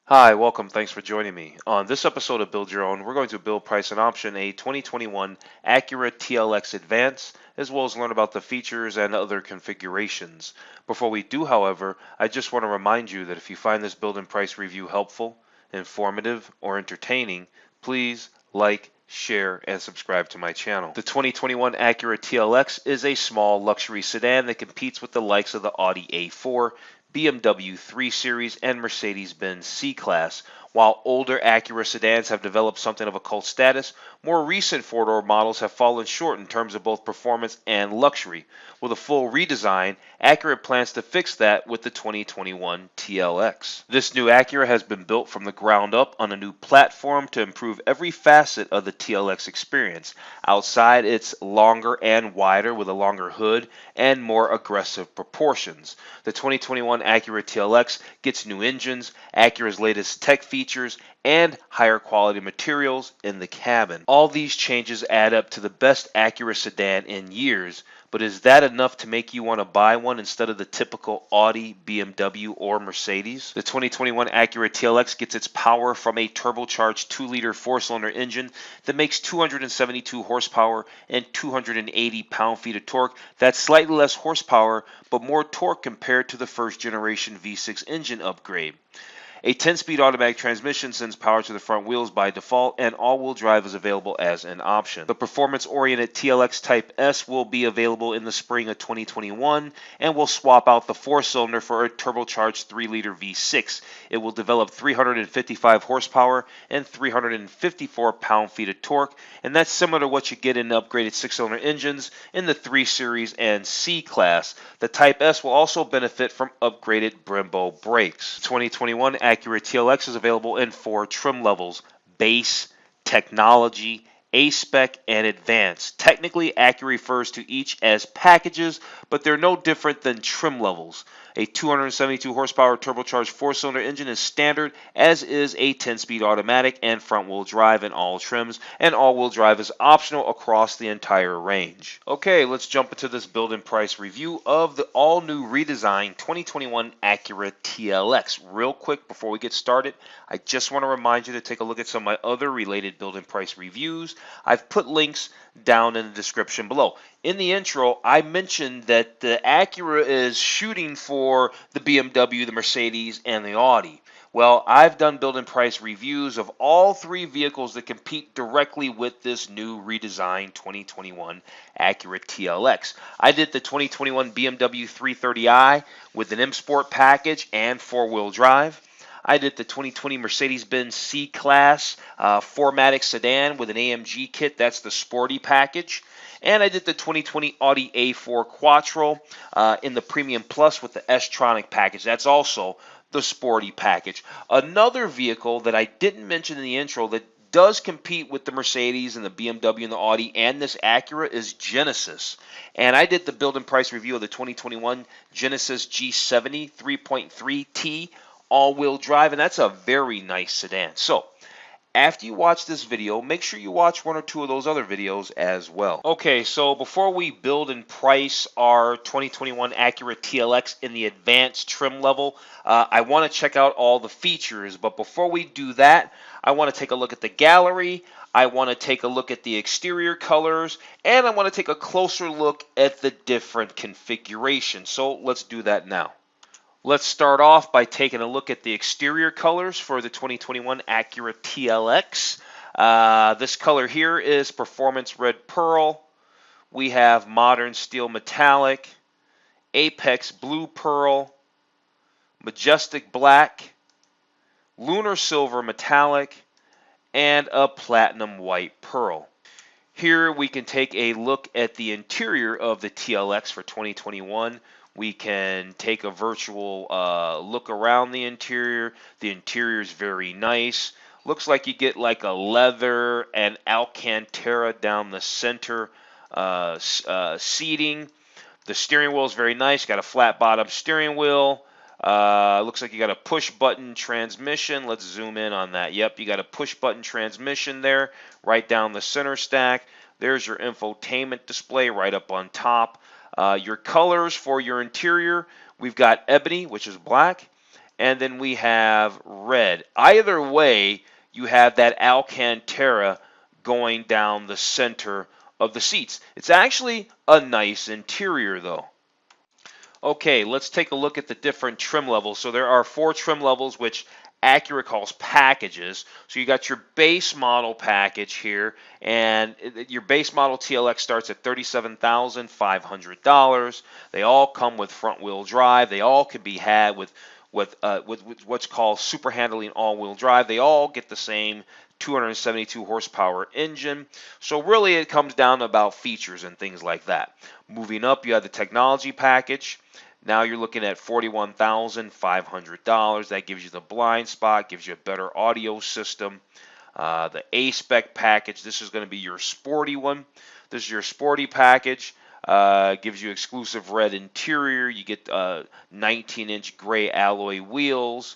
Hi, welcome. Thanks for joining me. On this episode of Build Your Own, we're going to build, price, and option a 2021 Acura TLX Advance, as well as learn about the features and other configurations. Before we do, however, I just want to remind you that if you find this build and price review helpful, informative, or entertaining, please like, share, and subscribe to my channel. The 2021 Acura TLX is a small luxury sedan that competes with the likes of the Audi A4, BMW 3 Series, and Mercedes-Benz C Class. While older Acura sedans have developed something of a cult status, more recent four-door models have fallen short in terms of both performance and luxury. With a full redesign, Acura plans to fix that with the 2021 TLX. This new Acura has been built from the ground up on a new platform to improve every facet of the TLX experience. Outside, it's longer and wider with a longer hood and more aggressive proportions. The 2021 Acura TLX gets new engines, Acura's latest tech features, and higher quality materials in the cabin. All these changes add up to the best Acura sedan in years, but is that enough to make you want to buy one instead of the typical Audi, BMW, or Mercedes? The 2021 Acura TLX gets its power from a turbocharged 2-liter 4-cylinder engine that makes 272 horsepower and 280 pound-feet of torque. That's slightly less horsepower, but more torque compared to the first generation V6 engine upgrade. A 10-speed automatic transmission sends power to the front wheels by default, and all-wheel drive is available as an option. The performance-oriented TLX Type S will be available in the spring of 2021 and will swap out the 4-cylinder for a turbocharged 3-liter V6. It will develop 355 horsepower and 354 pound-feet of torque, and that's similar to what you get in upgraded 6-cylinder engines in the 3 Series and C Class. The Type S will also benefit from upgraded Brembo brakes. 2021 Acura TLX is available in 4 trim levels: Base, Technology, A-Spec, and Advance. Technically, Acura refers to each as packages, but they're no different than trim levels. A 272 horsepower turbocharged 4-cylinder engine is standard, as is a 10-speed automatic and front-wheel drive in all trims, and all-wheel drive is optional across the entire range. Okay, let's jump into this build and price review of the all-new redesigned 2021 Acura TLX. Real quick before we get started, I just want to remind you to take a look at some of my other related build and price reviews. I've put links down in the description below. In the intro, I mentioned that the Acura is shooting for the BMW, the Mercedes, and the Audi. Well, I've done build and price reviews of all 3 vehicles that compete directly with this new redesigned 2021 Acura TLX. I did the 2021 BMW 330i with an M Sport package and 4-wheel drive. I did the 2020 Mercedes-Benz C Class 4MATIC sedan with an AMG kit. That's the sporty package. And I did the 2020 Audi A4 Quattro in the Premium Plus with the S-Tronic package. That's also the sporty package. Another vehicle that I didn't mention in the intro that does compete with the Mercedes and the BMW and the Audi and this Acura is Genesis. And I did the build and price review of the 2021 Genesis G70 3.3T all-wheel drive, and that's a very nice sedan. So after you watch this video, make sure you watch 1 or 2 of those other videos as well. Okay, so before we build and price our 2021 Acura TLX in the advanced trim level, I want to check out all the features. But before we do that, I want to take a look at the gallery. I want to take a look at the exterior colors, and I want to take a closer look at the different configurations. So let's do that now. Let's start off by taking a look at the exterior colors for the 2021 Acura TLX. This color here is Performance Red Pearl. We have Modern Steel Metallic, Apex Blue Pearl, Majestic Black, Lunar Silver Metallic, and a Platinum White Pearl. Here we can take a look at the interior of the TLX for 2021. We can take a virtual look around the interior. The interior is very nice. Looks like you get like a leather and Alcantara down the center seating. The steering wheel is very nice. Got a flat bottom steering wheel. Looks like you got a push button transmission. Let's zoom in on that. Yep, you got a push button transmission there right down the center stack. There's your infotainment display right up on top. Your colors for your interior, we've got ebony, which is black, and then we have red. either way, you have that Alcantara going down the center of the seats. It's actually a nice interior though. Okay, let's take a look at the different trim levels. So there are 4 trim levels, which Acura calls packages. So you got your base model package here, and your base model TLX starts at $37,500. They all come with front-wheel drive. They all can be had with what's called super handling all-wheel drive. They all get the same 272 horsepower engine. So really it comes down to about features and things like that. Moving up, you have the technology package. Now you're looking at $41,500. That gives you the blind spot, gives you a better audio system. The A-Spec Package, this is going to be your sporty one. This is your sporty package. Gives you exclusive red interior. You get 19-inch gray alloy wheels.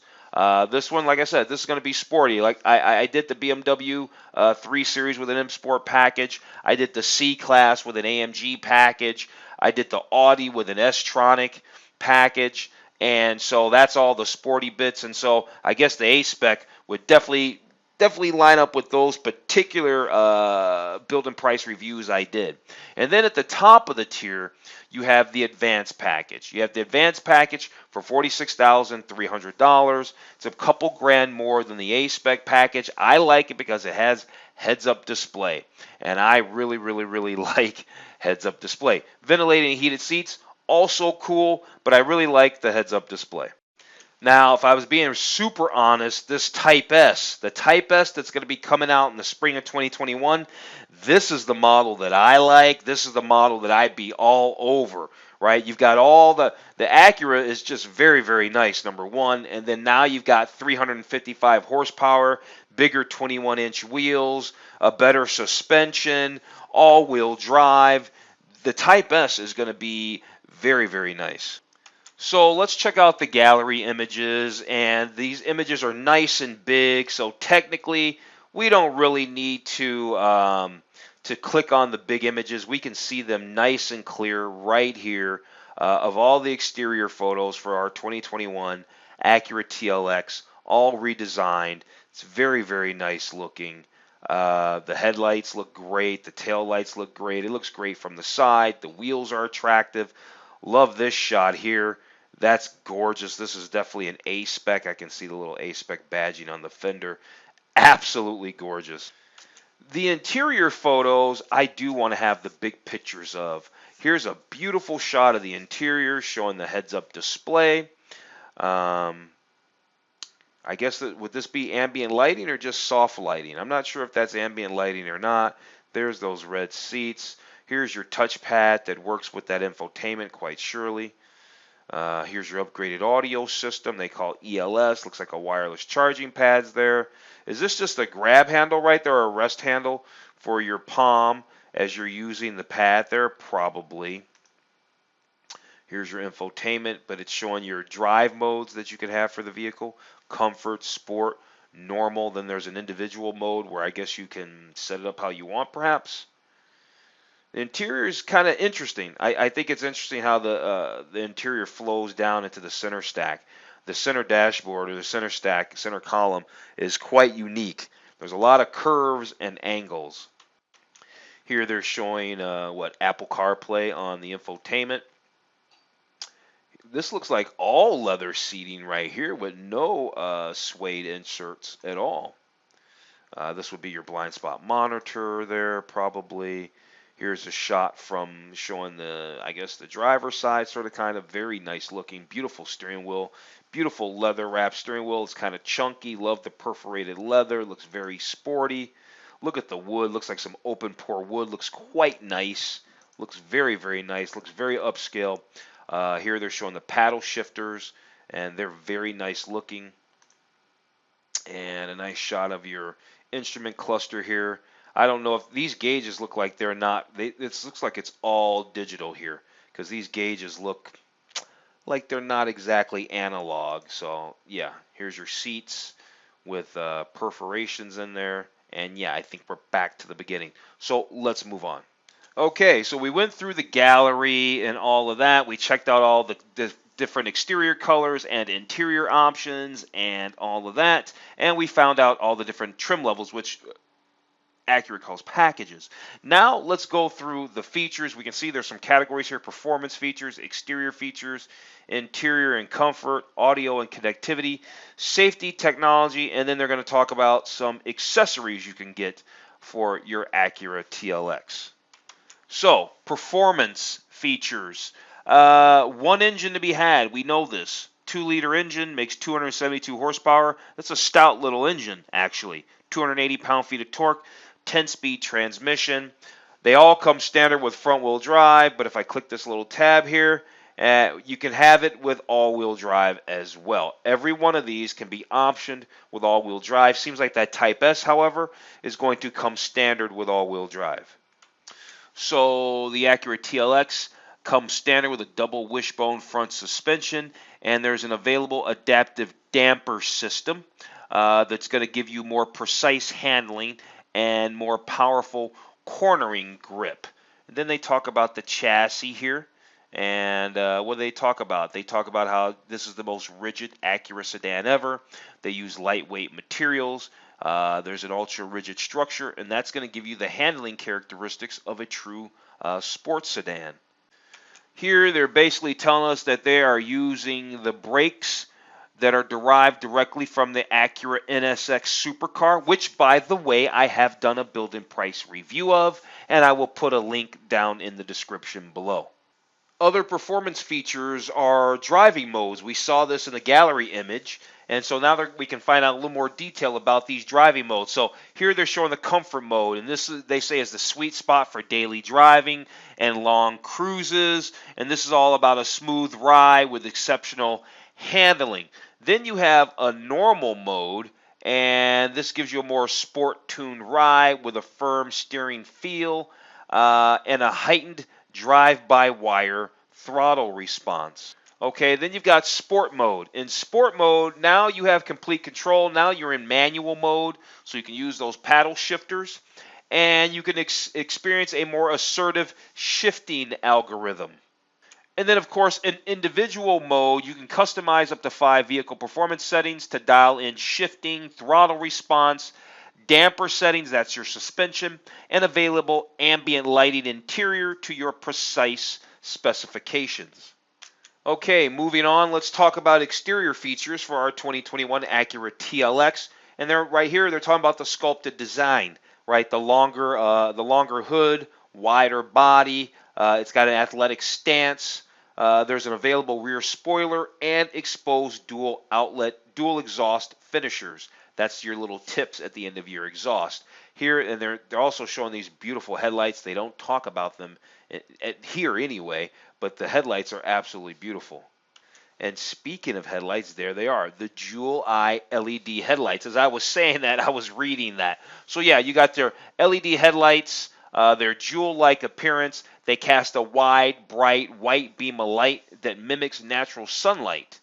This one, like I said, this is going to be sporty. Like I did the BMW 3 Series with an M Sport package. I did the C Class with an AMG package. I did the Audi with an S-Tronic package. And so that's all the sporty bits. And so I guess the A-Spec would definitely line up with those particular build and price reviews I did. And then at the top of the tier, you have the Advance package. You have the Advance package for $46,300. It's a couple grand more than the A-Spec package. I like it because it has heads-up display, and I really like heads-up display. Ventilated and heated seats, also cool, but I really like the heads-up display. Now, if I was being super honest, this Type S, the Type S that's going to be coming out in the spring of 2021, this is the model that I like. This is the model that I'd be all over, right? You've got all the Acura is just very nice, number one. And then now you've got 355 horsepower, bigger 21-inch wheels, a better suspension, all-wheel drive. The Type S is going to be very nice. So let's check out the gallery images, and these images are nice and big, so technically we don't really need to click on the big images. We can see them nice and clear right here of all the exterior photos for our 2021 Acura TLX, all redesigned. It's very nice looking. The headlights look great, the tail lights look great, it looks great from the side, the wheels are attractive. Love this shot here. That's gorgeous. This is definitely an A-Spec. I can see the little A-Spec badging on the fender. Absolutely gorgeous. The interior photos, I do want to have the big pictures of. Here's a beautiful shot of the interior showing the heads-up display. I guess would this be ambient lighting or just soft lighting? I'm not sure if that's ambient lighting or not. There's those red seats. Here's your touchpad that works with that infotainment quite surely. Here's your upgraded audio system. They call it ELS. Looks like a wireless charging pad's there. Is this just a grab handle right there or a rest handle for your palm as you're using the pad there? Probably. Here's your infotainment, but it's showing your drive modes that you could have for the vehicle. Comfort, sport, normal. Then there's an individual mode where I guess you can set it up how you want perhaps. The interior is kind of interesting. I think it's interesting how the interior flows down into the center stack. The center dashboard or the center stack, center column is quite unique. There's a lot of curves and angles. Here they're showing Apple CarPlay on the infotainment. This looks like all leather seating right here with no suede inserts at all. This would be your blind spot monitor there probably. Here's a shot from showing I guess the driver's side, sort of kind of very nice looking, beautiful steering wheel, beautiful leather wrapped steering wheel. It's kind of chunky. Love the perforated leather. Looks very sporty. Look at the wood. Looks like some open pore wood. Looks quite nice. Looks very nice. Looks very upscale. Here they're showing the paddle shifters, and they're very nice looking. And a nice shot of your instrument cluster here. I don't know if these gauges look like they're not. It looks like it's all digital here because these gauges look like they're not exactly analog. So yeah, here's your seats with perforations in there. And yeah, I think we're back to the beginning. So let's move on. Okay, so we went through the gallery and all of that. We checked out all the different exterior colors and interior options and all of that. And we found out all the different trim levels, which Acura calls packages. Now let's go through the features. We can see there's some categories here: performance features, exterior features, interior and comfort, audio and connectivity, safety, technology, and then they're going to talk about some accessories you can get for your Acura TLX. So, performance features. One engine to be had. We know this. 2-liter engine makes 272 horsepower. That's a stout little engine, actually. 280 pound-feet of torque. 10-speed transmission. They all come standard with front-wheel drive, but if I click this little tab here, you can have it with all-wheel drive as well. Every one of these can be optioned with all-wheel drive. Seems like that Type S, however, is going to come standard with all-wheel drive. So the Acura TLX comes standard with a double wishbone front suspension, and there's an available adaptive damper system that's going to give you more precise handling and more powerful cornering grip. And then they talk about the chassis here. And what do they talk about? They talk about how this is the most rigid Acura sedan ever. They use lightweight materials. There's an ultra-rigid structure, and that's going to give you the handling characteristics of a true sports sedan. Here they're basically telling us that they are using the brakes that are derived directly from the Acura NSX supercar, which, by the way, I have done a build and price review of, and I will put a link down in the description below. Other performance features are driving modes. We saw this in the gallery image, and so now we can find out a little more detail about these driving modes. So here they're showing the comfort mode, and this is, they say, is the sweet spot for daily driving and long cruises, and this is all about a smooth ride with exceptional handling. Then you have a normal mode, and this gives you a more sport-tuned ride with a firm steering feel and a heightened drive-by-wire throttle response. Okay, then you've got sport mode. In sport mode, now you have complete control. Now you're in manual mode, so you can use those paddle shifters, and you can experience a more assertive shifting algorithm. And then, of course, in individual mode, you can customize up to 5 vehicle performance settings to dial in shifting, throttle response, damper settings, that's your suspension, and available ambient lighting interior to your precise specifications. Okay, moving on, let's talk about exterior features for our 2021 Acura TLX. And they're right here, they're talking about the sculpted design, right? The longer hood, wider body. It's got an athletic stance. There's an available rear spoiler and exposed dual outlet, dual exhaust finishers. That's your little tips at the end of your exhaust. Here, and they're also showing these beautiful headlights. They don't talk about them here anyway, but the headlights are absolutely beautiful. And speaking of headlights, there they are, the Jewel Eye LED headlights. As I was saying that, I was reading that. So yeah, you got their LED headlights, their jewel-like appearance. They cast a wide, bright, white beam of light that mimics natural sunlight.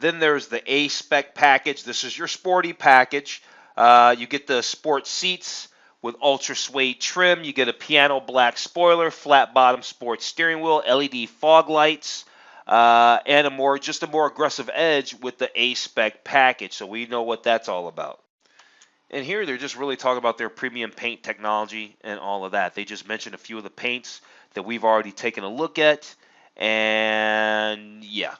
Then there's the A-Spec Package. This is your sporty package. You get the sport seats with ultra suede trim. You get a piano black spoiler, flat bottom sports steering wheel, LED fog lights, and a more aggressive edge with the A-Spec Package. So we know what that's all about. And here they're just really talking about their premium paint technology and all of that. They just mentioned a few of the paints that we've already taken a look at. And yeah.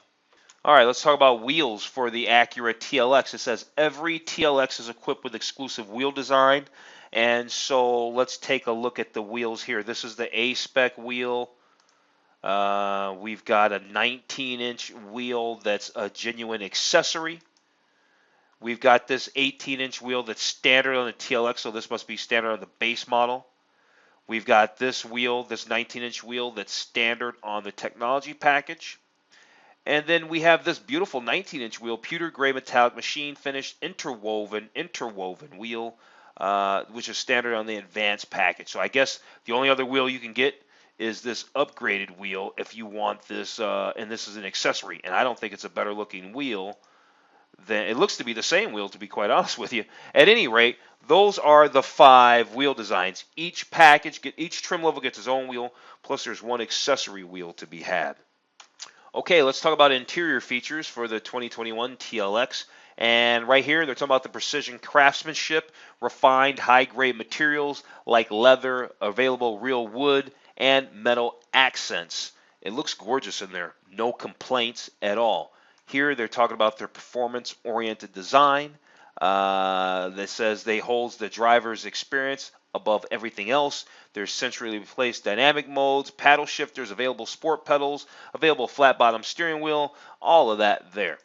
All right, let's talk about wheels for the Acura TLX. It says every TLX is equipped with exclusive wheel design. And so let's take a look at the wheels here. This is the A-Spec wheel. We've got a 19-inch wheel that's a genuine accessory. We've got this 18-inch wheel that's standard on the TLX, so this must be standard on the base model. We've got this wheel, this 19-inch wheel that's standard on the technology package. And then we have this beautiful 19-inch wheel, pewter gray metallic machine finished interwoven wheel, which is standard on the advanced package. So I guess the only other wheel you can get is this upgraded wheel if you want this, and this is an accessory. And I don't think it's a better looking wheel. It looks to be the same wheel, to be quite honest with you. At any rate, those are the 5 wheel designs. Each package, each trim level gets its own wheel, plus there's one accessory wheel to be had. Okay, let's talk about interior features for the 2021 TLX. And right here, they're talking about the precision craftsmanship, refined high-grade materials like leather, available real wood, and metal accents. It looks gorgeous in there. No complaints at all. Here, they're talking about their performance-oriented design. That says they holds the driver's experience above everything else. There's centrally placed dynamic modes, paddle shifters, available sport pedals, available flat bottom steering wheel, all of that there.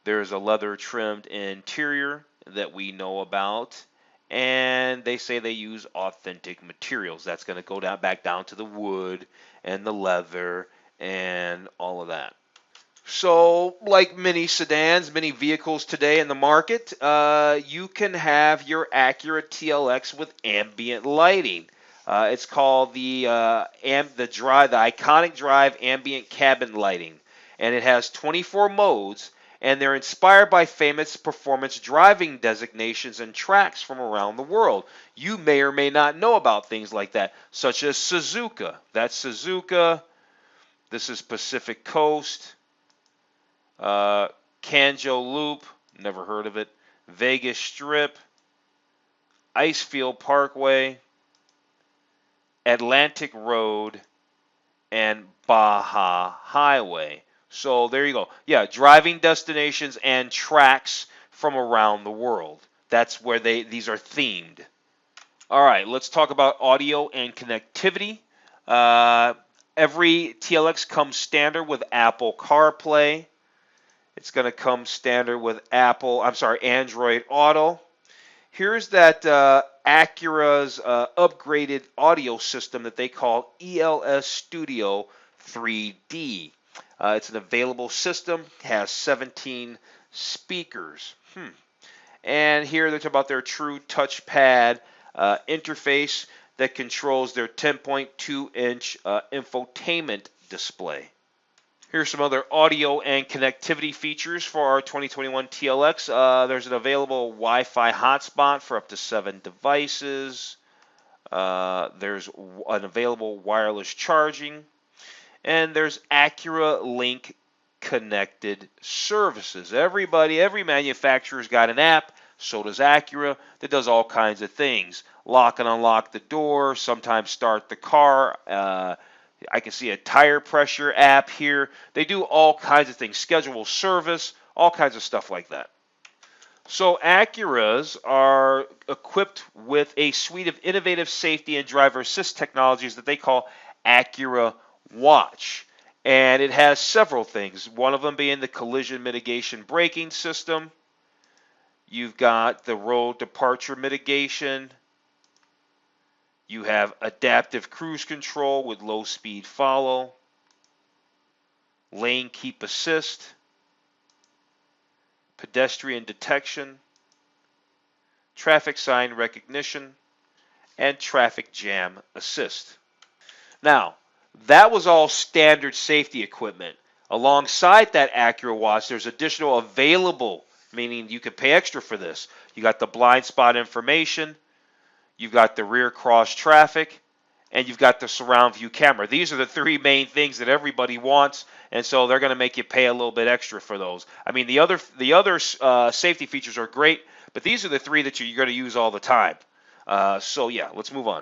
There's a leather trimmed interior that we know about, and they say they use authentic materials. That's going to go back down to the wood and the leather and all of that. So, like many sedans, many vehicles today in the market, you can have your Acura TLX with ambient lighting. It's called the iconic drive ambient cabin lighting, and it has 24 modes, and they're inspired by famous performance driving designations and tracks from around the world. You may or may not know about things like that, such as Suzuka. That's Suzuka. This is Pacific Coast. Canjo Loop, never heard of it. Vegas Strip, Icefield Parkway, Atlantic Road, and Baja Highway. So there you go. Yeah, driving destinations and tracks from around the world. That's where these are themed. All right, let's talk about audio and connectivity. Every TLX comes standard with Apple CarPlay. It's going to come standard with Android Auto. Here's that Acura's upgraded audio system that they call ELS Studio 3D. It's an available system, has 17 speakers. And here they're talking about their true touchpad interface that controls their 10.2-inch infotainment display. Here's some other audio and connectivity features for our 2021 TLX. There's an available Wi-Fi hotspot for up to 7 devices. There's an available wireless charging. And there's Acura Link connected services. Every manufacturer's got an app. So does Acura that does all kinds of things. Lock and unlock the door, sometimes start the car. I can see a tire pressure app here. They do all kinds of things, schedule service, all kinds of stuff like that. So Acuras are equipped with a suite of innovative safety and driver assist technologies that they call Acura Watch. And it has several things, one of them being the collision mitigation braking system. You've got the road departure mitigation. You have adaptive cruise control with low speed follow, lane keep assist, pedestrian detection, traffic sign recognition, and traffic jam assist. Now, that was all standard safety equipment. Alongside that Acura Watch, there's additional available, meaning you can pay extra for this. You got the blind spot information. You've got the rear cross traffic, and you've got the surround view camera. These are the 3 main things that everybody wants, and so they're going to make you pay a little bit extra for those. I mean, the other safety features are great, but these are the 3 that you're going to use all the time. So yeah, let's move on.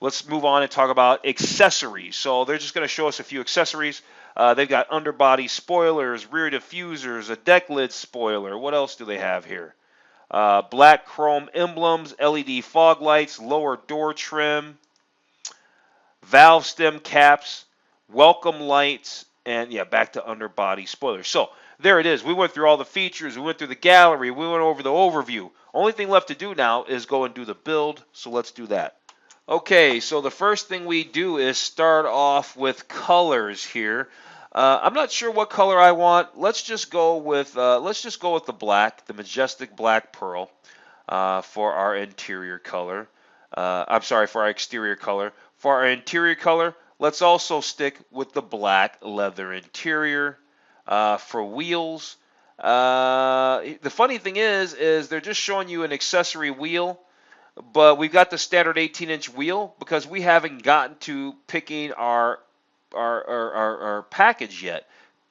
Let's move on and talk about accessories. So they're just going to show us a few accessories. They've got underbody spoilers, rear diffusers, a deck lid spoiler. What else do they have here? Black chrome emblems, LED fog lights, lower door trim, valve stem caps, welcome lights, and yeah, back to underbody spoilers. So there it is. We went through all the features. We went through the gallery. We went over the overview. Only thing left to do now is go and do the build. So let's do that. Okay, so the first thing we do is start off with colors here. I'm not sure what color I want. Let's just go with the black, the majestic black pearl, for our interior color. For our exterior color. For our interior color, let's also stick with the black leather interior. For wheels, the funny thing is they're just showing you an accessory wheel, but we've got the standard 18-inch wheel because we haven't gotten to picking our package yet.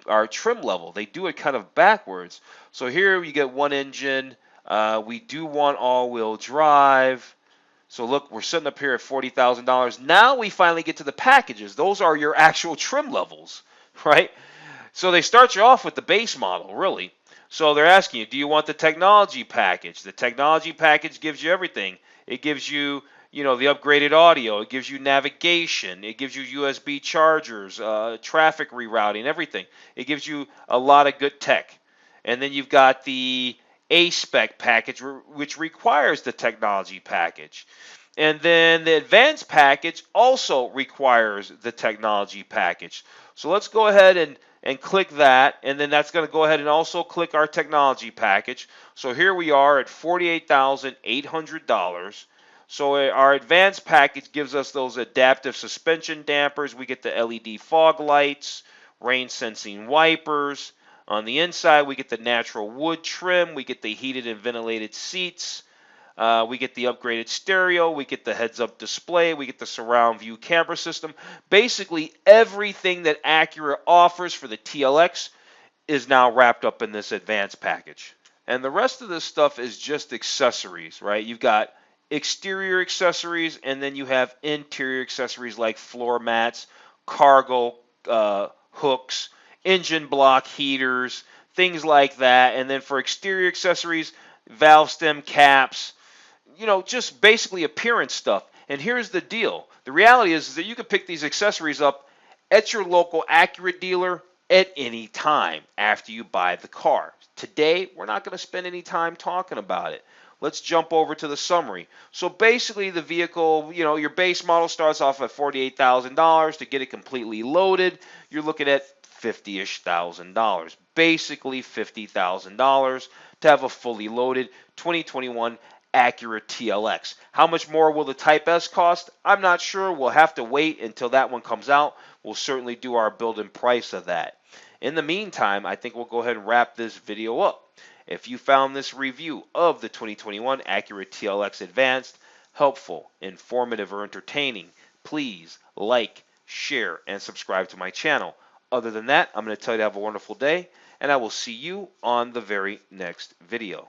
our trim level. They do it kind of backwards. So here you get one engine. We do want all-wheel drive. So look, we're sitting up here at $40,000. Now we finally get to the packages. Those are your actual trim levels, right? So they start you off with the base model, really. So they're asking you, do you want the technology package? The technology package gives you everything. It gives you, the upgraded audio. It gives you navigation. It gives you USB chargers, traffic rerouting, everything. It gives you a lot of good tech. And then you've got the A-Spec package, which requires the technology package. And then the advanced package also requires the technology package. So let's go ahead and click that, and then that's going to go ahead and also click our technology package. So here we are at $48,800. So our advanced package gives us those adaptive suspension dampers. We get the LED fog lights, rain sensing wipers. On the inside, we get the natural wood trim. We get the heated and ventilated seats. We get the upgraded stereo, we get the heads-up display, we get the surround view camera system. Basically, everything that Acura offers for the TLX is now wrapped up in this advanced package. And the rest of this stuff is just accessories, right? You've got exterior accessories, and then you have interior accessories like floor mats, cargo hooks, engine block heaters, things like that. And then for exterior accessories, valve stem caps, just basically appearance stuff. And here's the deal. The reality is that you can pick these accessories up at your local Acura dealer at any time after you buy the car. Today, we're not going to spend any time talking about it. Let's jump over to the summary. So basically the vehicle, your base model starts off at $48,000. To get it completely loaded, you're looking at $50-ish thousand. Basically $50,000 to have a fully loaded 2021 Acura TLX. How much more will the Type S cost? I'm not sure. We'll have to wait until that one comes out. We'll certainly do our build and price of that. In the meantime, I think we'll go ahead and wrap this video up. If you found this review of the 2021 Acura TLX Advanced helpful, informative, or entertaining, please like, share, and subscribe to my channel. Other than that, I'm going to tell you to have a wonderful day, and I will see you on the very next video.